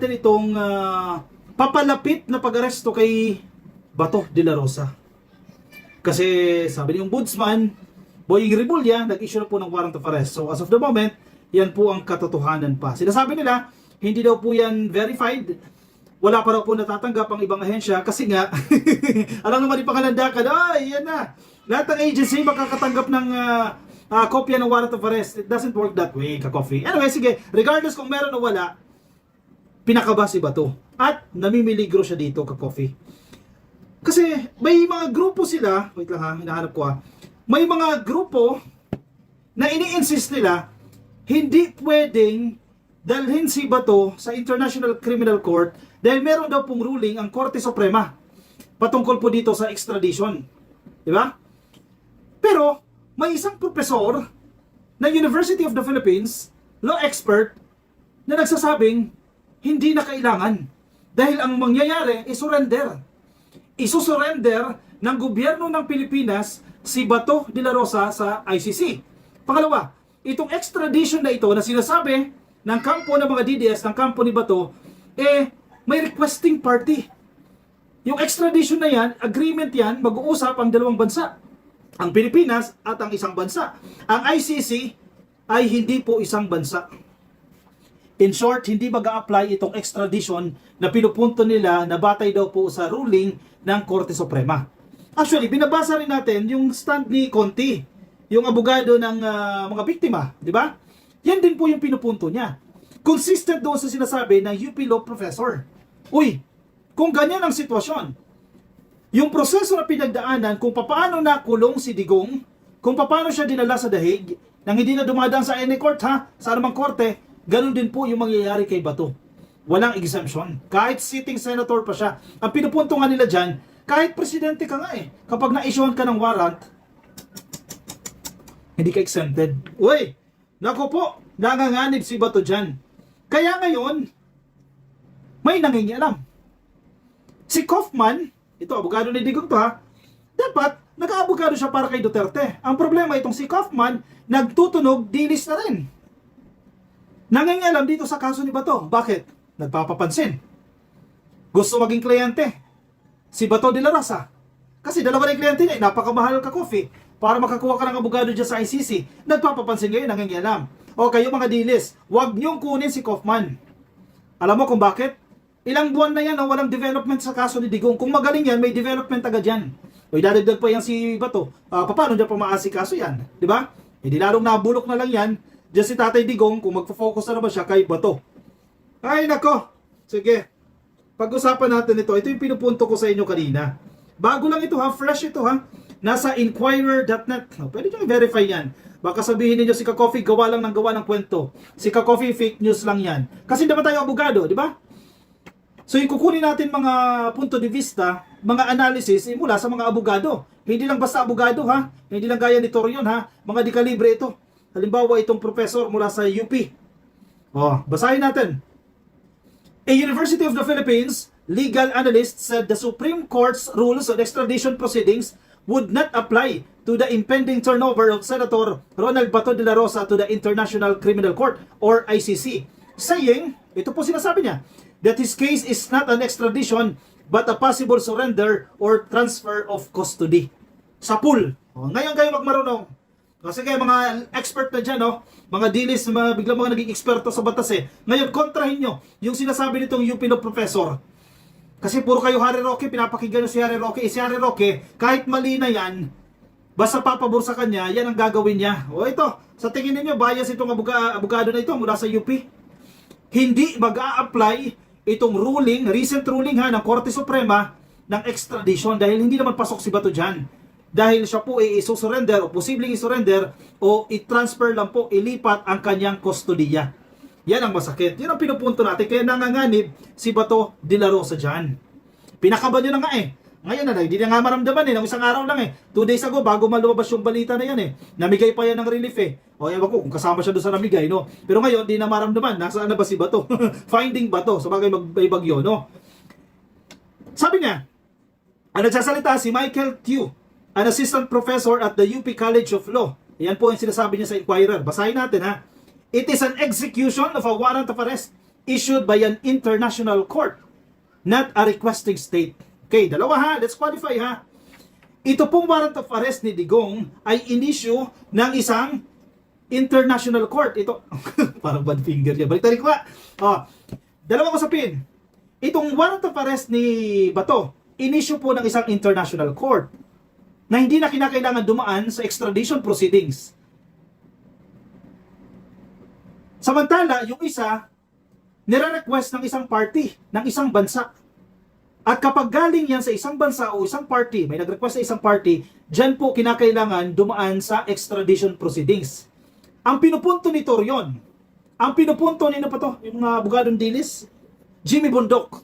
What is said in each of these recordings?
natin itong papalapit na pag-aresto kay Bato de la Rosa. Kasi sabi niyong Budsman, Boying Rebulya, nag-issue na po ng warrant of arrest. So as of the moment, yan po ang katotohanan pa. Sinasabi nila, hindi daw po yan verified. Wala pa raw po natatanggap ang ibang ahensya kasi nga, alam naman yung pangalandakan, ay yan na. Lahat ng agency makakatanggap ng kopya ng warrant of arrest. It doesn't work that way, ka-coffee. Anyway, sige, regardless kung meron o wala, pinakaba si Bato. At namimiligro siya dito, ka-coffee. Kasi may mga grupo sila, wait lang ha, hinahanap ko ha. May mga grupo na ini-insist nila, hindi pwedeng dalhin si Bato sa International Criminal Court dahil meron daw pong ruling ang Korte Suprema patungkol po dito sa extradition. Di ba? Pero, may isang profesor ng University of the Philippines, law expert, na nagsasabing hindi na kailangan dahil ang mangyayari is surrender. Isusurrender ng gobyerno ng Pilipinas si Bato de la Rosa sa ICC. Pangalawa, itong extradition na ito na sinasabi ng kampo ng mga DDS, ng kampo ni Bato, may requesting party. Yung extradition na yan, agreement yan, mag-uusap ang dalawang bansa. Ang Pilipinas at ang isang bansa. Ang ICC ay hindi po isang bansa. In short, hindi mag-a-apply itong extradition na pinupunto nila na batay daw po sa ruling ng Korte Suprema. Actually, binabasa rin natin yung stand ni Conti, yung abogado ng mga biktima, di ba? Yan din po yung pinupunto niya. Consistent doon sa sinasabi ng UP Law Professor. Uy, kung ganyan ang sitwasyon, yung proseso na pinagdaanan kung paano nakulong si Digong, kung paano siya dinala sa dahig, nang hindi na dumadaan sa any court ha, sa anumang korte, ganun din po yung mangyayari kay Bato. Walang exemption. Kahit sitting senator pa siya. Ang pinupunto nga nila dyan, kahit presidente ka nga kapag na-issuean ka ng warrant, hindi ka exempted. Uy, naku po, nanganganib si Bato dyan. Kaya ngayon, may nangingialam. Si Kaufman, ito, abogado ni Digong to ha, dapat, nag-aabogado siya para kay Duterte. Ang problema itong si Kaufman, nagtutunog, dilis na rin. Nangingialam dito sa kaso ni Bato. Bakit? Nagpapapansin. Gusto maging kliyente. Si Bato de la Rosa. Kasi dalawa na yung kliyente niya, napakamahal ka coffee. Para makakuha ka ng abogado dyan sa ICC. Nagpapapansin ngayon, nangingialam. O kayo mga dilis, huwag niyong kunin si Kaufman. Alam mo kung bakit? Ilang buwan na yan na walang development sa kaso ni Digong. Kung magaling yan, may development agad yan. O idadagdag pa yan si Bato. Paano dyan pa maasikaso yan? Di ba? Hindi lalong nabulok na lang yan. Diyan si Tatay Digong kung magfo-focus na naman siya kay Bato. Ay nako. Sige. Pag-usapan natin ito. Ito yung pinupunto ko sa inyo kanina. Bago lang ito ha. Fresh ito ha. Nasa inquirer.net. Pwede nyo i-verify yan. Baka sabihin ninyo si Ka-Coffee gawa lang ng gawa ng kwento. Si Ka-Coffee fake news lang yan. Kasi naman tayo abogado, di ba? So yung kukunin natin mga punto de vista, mga analysis mula sa mga abogado. Hindi lang basta abogado ha. Hindi lang gaya ni Torion ha. Mga dekalibre ito. Halimbawa itong professor mula sa UP. Basahin natin. A University of the Philippines legal analyst said the Supreme Court's rules on extradition proceedings would not apply to the impending turnover of Senator Ronald Bato de la Rosa to the International Criminal Court or ICC. Saying, ito po sinasabi niya, that his case is not an extradition but a possible surrender or transfer of custody. Sa pool. Ngayon kayo magmarunong. Kasi kayo mga expert na dyan, mga dilis, biglang mga naging eksperto sa batas Ngayon, kontrahin nyo yung sinasabi nitong UP Law Professor. Kasi puro kayo Harry Roque, pinapakinggan nyo si Harry Roque. Si Harry Roque, kahit mali na yan, basta papabor sa kanya, yan ang gagawin niya. Ito, sa tingin niyo bias itong abogado na ito mula sa UP. Hindi mag-a-apply itong ruling, recent ruling ng Korte Suprema ng extradition dahil hindi naman pasok si Bato dyan. Dahil siya po ay isusurrender o posibleng isurrender o i-transfer lang po, ilipat ang kanyang kustodiya. Yan ang masakit. Yan ang pinupunto natin. Kaya nanganganib si Bato de la Rosa dyan. Pinakaban nyo na nga Ngayon na, hindi na nga maramdaman ng isang araw lang 2 days ago, bago malumabas yung balita na yan Namigay pa yan ng relief O ewan ko kung kasama siya doon sa namigay, no? Pero ngayon, di na maramdaman. Nasaan na ba si Bato? Finding Bato. Sa bagay may bagyo, no? Sabi niya, ang nagsasalita si Michael Tew, an assistant professor at the UP College of Law. Yan po ang sinasabi niya sa Inquirer. Basahin natin It is an execution of a warrant of arrest issued by an international court, not a requesting state. Okay, dalawa ha, let's qualify ha. Ito pong warrant of arrest ni Digong ay in-issue ng isang international court. Ito, parang bad finger niya. Balik ko ha. Dalawang usapin. Itong warrant of arrest ni Bato, in-issue po ng isang international court na hindi na kinakailangan dumaan sa extradition proceedings. Samantala, yung isa, nire-request ng isang party, ng isang bansa. At kapag galing yan sa isang bansa o isang party, may nag-request sa isang party, dyan po kinakailangan dumaan sa extradition proceedings. Ang pinupunto ni Torion, ang pinupunto ni pa to, yung mga abogadong dilis, Jimmy Bundok.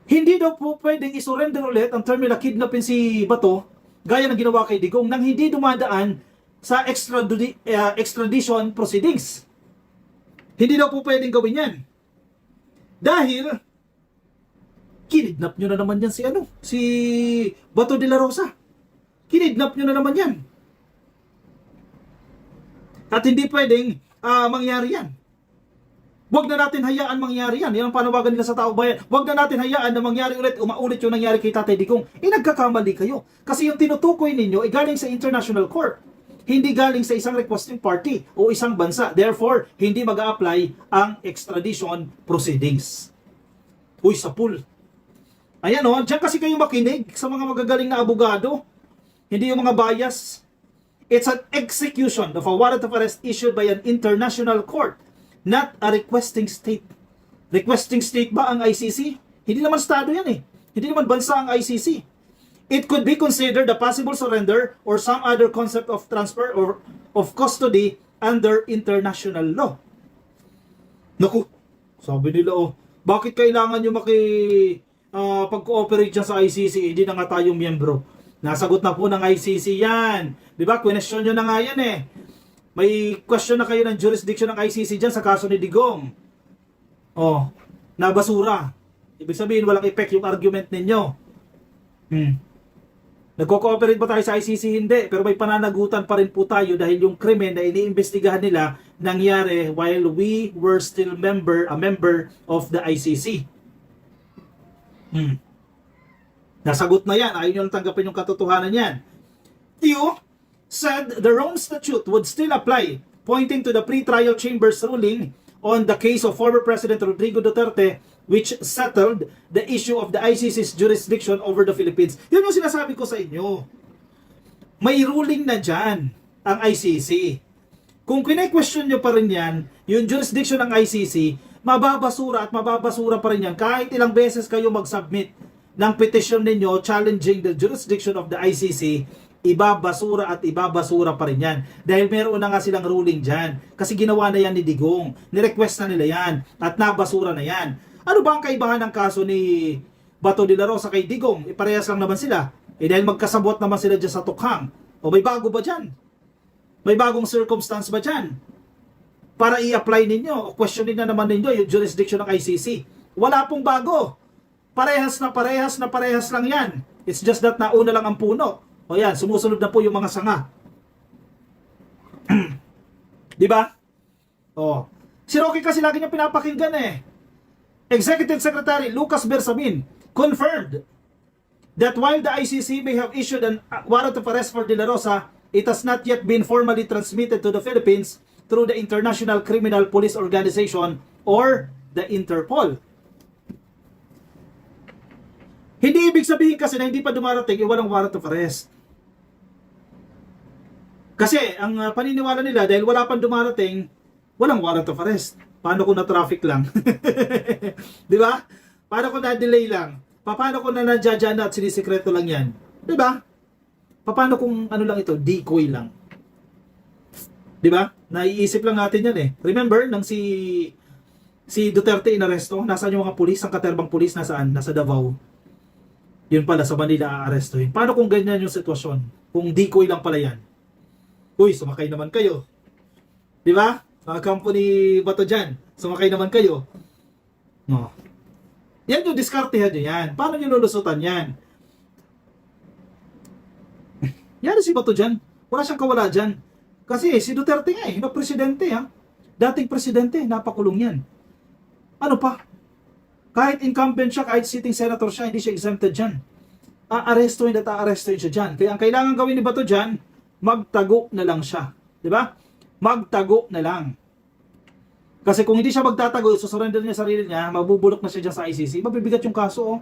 Hindi daw po pwedeng isurrender ulit ang term nila kidnapin si Bato, gaya ng ginawa kay Digong, nang hindi dumadaan sa extradition proceedings. Hindi daw po pwedeng gawin yan. Dahil, kinidnap nyo na naman yan si Bato de la Rosa. Kinidnap nyo na naman yan. At hindi pwedeng mangyari yan. Huwag na natin hayaan mangyari yan. Yan ang panawagan nila sa tao bayan. Huwag na natin hayaan na mangyari ulit, umaulit yung nangyari kay Tatay Digong. Nagkakamali kayo. Kasi yung tinutukoy ninyo ay galing sa international court. Hindi galing sa isang requesting party o isang bansa. Therefore, hindi mag-a-apply ang extradition proceedings. Uy, sa pool. Ayan o, dyan kasi kayo makinig sa mga magagaling na abogado. Hindi yung mga bias. It's an execution of a warrant of arrest issued by an international court, not a requesting state. Requesting state ba ang ICC? Hindi naman estado yan eh. Hindi naman bansa ang ICC. It could be considered a possible surrender or some other concept of transfer or of custody under international law. Naku, sabi nila bakit kailangan nyo pag-cooperate dyan sa ICC? Hindi na nga tayong miyembro. Nasagot na po ng ICC yan. Diba? Question nyo na nga yan eh. May question na kayo ng jurisdiction ng ICC dyan sa kaso ni Digong. Nabasura. Ibig sabihin, walang effect yung argument ninyo. Nagko-cooperate ba tayo sa ICC? Hindi. Pero may pananagutan pa rin po tayo dahil yung krimen na iniimbestigahan nila nangyari while we were still a member of the ICC. Nasagot na yan. Ayaw nyo lang tanggapin yung katotohanan yan. Tio said the Rome Statute would still apply, pointing to the pre-trial chambers ruling on the case of former President Rodrigo Duterte, which settled the issue of the ICC's jurisdiction over the Philippines. Yun yung sinasabi ko sa inyo. May ruling na dyan ang ICC. Kung kine-question nyo pa rin yan, yung jurisdiction ng ICC, mababasura at mababasura pa rin yan kahit ilang beses kayo mag-submit ng petition ninyo challenging the jurisdiction of the ICC, ibabasura at ibabasura pa rin yan. Dahil meron na nga silang ruling dyan. Kasi ginawa na yan ni Digong. Nirequest na nila yan. At nabasura na yan. Ano ba ang kaibahan ng kaso ni Bato de la Rosa kay Digong? Parehas lang naman sila. Dahil magkasabot naman sila dyan sa tukhang. O may bago ba dyan? May bagong circumstance ba dyan? Para i-apply ninyo o questionin na naman ninyo yung jurisdiction ng ICC. Wala pong bago. Parehas lang yan. It's just that nauna lang ang puno. O yan, sumusunod na po yung mga sanga. Di ba? Si Rocky kasi lagi niya pinapakinggan eh. Executive Secretary Lucas Bersamin confirmed that while the ICC may have issued a warrant of arrest for De La Rosa, it has not yet been formally transmitted to the Philippines through the International Criminal Police Organization or the Interpol. Hindi ibig sabihin kasi na hindi pa dumarating, walang warrant of arrest. Kasi ang paniniwala nila, dahil wala pang dumarating, walang warrant of arrest. Paano kung na-traffic lang? Di ba? Paano kung na-delay lang? Paano kung nandiyan na at sinisikreto lang yan? Di ba? Paano kung ano lang ito, decoy lang? Di ba? Naiisip lang natin yan eh. Remember, nang si Duterte inaresto, nasaan yung mga pulis, ang katerbang pulis, nasaan? Nasa Davao. Yun pala, sa Manila aarestuhin. Paano kung ganyan yung sitwasyon? Kung decoy lang pala yan? Uy, sumakay naman kayo. Di ba? Mga company bato dyan. Sumakay naman kayo. No. Yan yung diskartehan nyo yan. Paano nyo lulusutan yan? Yan si Bato dyan. Wala siyang kawala dyan. Kasi si Duterte nga na presidente ha. Dating presidente, napakulong yan. Ano pa? Kahit incumbent siya, kahit sitting senator siya, hindi siya exempted dyan. Aarestuin at aarestuin siya dyan. Kaya ang kailangan gawin ni Bato dyan, magtago na lang siya. Di ba? Magtago na lang. Kasi kung hindi siya magtatago, susurrender niya sarili niya, mabubulok na siya dyan sa ICC, mabibigat yung kaso. Oh.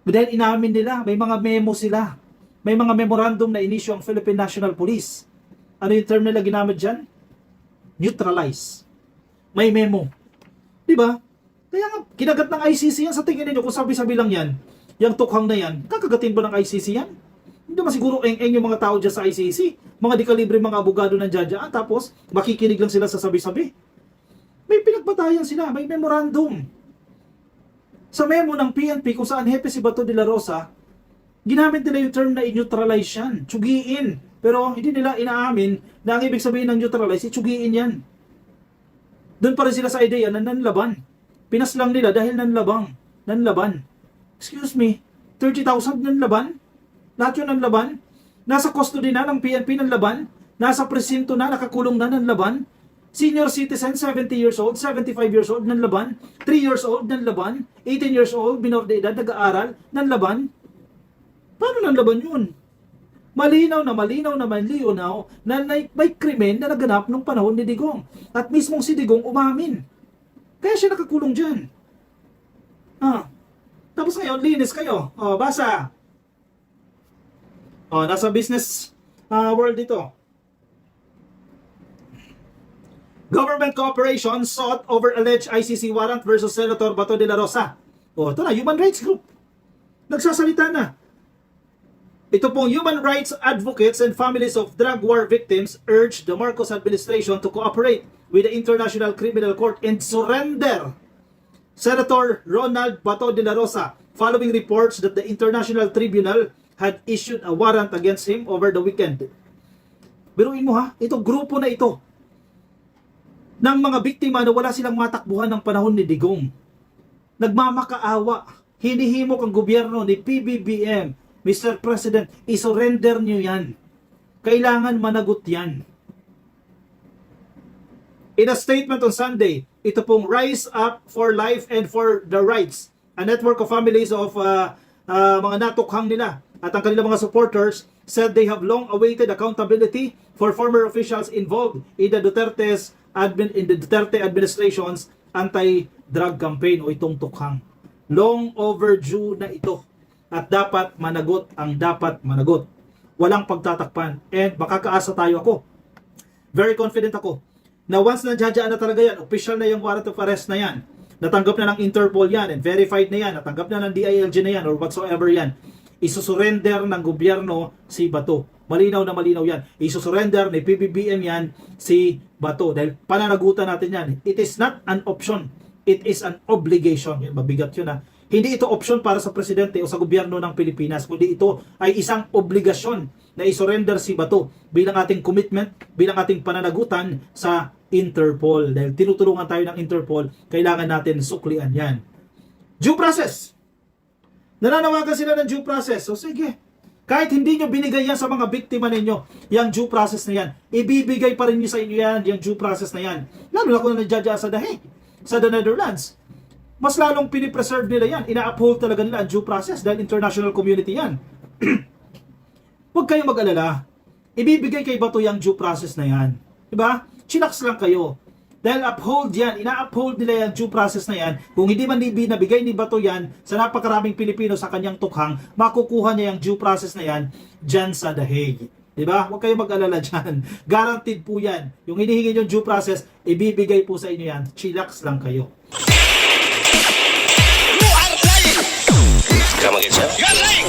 Dahil inamin nila, may mga memo sila. May mga memorandum na inisyu ang Philippine National Police. Ano yung term nila ginamit dyan? Neutralize. May memo. Diba? Kaya nga, kinagat ng ICC yan. Sa tingin ninyo, kung sabi-sabi lang yan, yung tukhang na yan, kakagatin ba ng ICC yan? Hindi ba siguro eng-eng yung mga tao dyan sa ICC? Mga di kalibre mga abogado ng dyan, tapos makikinig lang sila sa sabi-sabi. May pinagbatayan sila, may memorandum. Sa memo ng PNP, kung saan hepe si Bato de la Rosa, ginamit nila yung term na i-neutralize yan, tsugiin. Pero hindi nila inaamin na ang ibig sabihin ng neutralize, tsugiin yan. Doon pa rin sila sa idea na nanlaban. Pinas lang nila dahil nanlaban. Excuse me, 30,000 nanlaban? Lahat yun nanlaban? Nasa custody na ng PNP nanlaban? Nasa presinto na, nakakulong na nanlaban? Senior citizen, 70 years old, 75 years old, nanlaban? 3 years old, nanlaban? 18 years old, minor de edad, nag-aaral, nanlaban? Paano nanlaban yun? Malinaw na may krimen na naganap nung panahon ni Digong. At mismong si Digong umamin. Kaya siya nakakulong dyan. Tapos ngayon, linis kayo. Basa. Nasa business world ito. Government cooperation sought over alleged ICC warrant versus Senator Bato de la Rosa. Ito na, human rights group. Nagsasalita na. Ito pong human rights advocates and families of drug war victims urge the Marcos administration to cooperate with the International Criminal Court and surrender Senator Ronald Bato de la Rosa following reports that the International Tribunal had issued a warrant against him over the weekend. Biruin mo ha, ito grupo na ito ng mga biktima na wala silang matakbuhan ng panahon ni Digong. Nagmamakaawa, hinihimok ang gobyerno ni PBBM, Mr. President, isurrender nyo yan. Kailangan managot yan. In a statement on Sunday, ito pong Rise Up for Life and for the Rights, a network of families of mga natukhang nila at ang kanilang mga supporters said they have long awaited accountability for former officials involved in the Duterte administration's anti-drug campaign o itong tukhang. Long overdue na ito. At dapat managot ang dapat managot. Walang pagtatakpan. And makakaasa tayo ako. Very confident ako na once nandiyan na talaga yan, official na yung warrant of arrest na yan, natanggap na ng Interpol yan, and verified na yan, natanggap na ng DILG na yan, or whatsoever yan, isusurrender ng gobyerno si Bato. Malinaw na malinaw yan. Isusurrender ni PBBM yan si Bato. Dahil pananagutan natin yan. It is not an option. It is an obligation. Mabigat yun ha. Hindi ito option para sa presidente o sa gobyerno ng Pilipinas, kundi ito ay isang obligasyon na isurrender si Bato bilang ating commitment, bilang ating pananagutan sa Interpol. Dahil tinutulungan tayo ng Interpol, kailangan natin suklian yan. Due process. Nananawagan sila ng due process. So sige, kahit hindi nyo binigay yan sa mga biktima ninyo, yung due process na yan, ibibigay pa rin nyo sa inyo yan, yung due process na yan. Lalo na kung nandiyan sa The Hague, sa the Netherlands. Mas lalong pinipreserve nila yan. Ina-uphold talaga nila ang due process dahil international community yan. Huwag kayong mag-alala. Ibibigay kay Bato yung due process na yan. Diba? Chinaks lang kayo. Dahil uphold yan. Ina-uphold nila yung due process na yan. Kung hindi man nabigay ni Bato yan sa napakaraming Pilipino sa kanyang tukhang, makukuha niya yung due process na yan dyan sa The Hague. Diba? Huwag kayong mag-alala dyan. Guaranteed po yan. Yung hinihingi yung due process, ibibigay po sa inyo yan. Chillax lang kayo. Come again, sir? You're lying!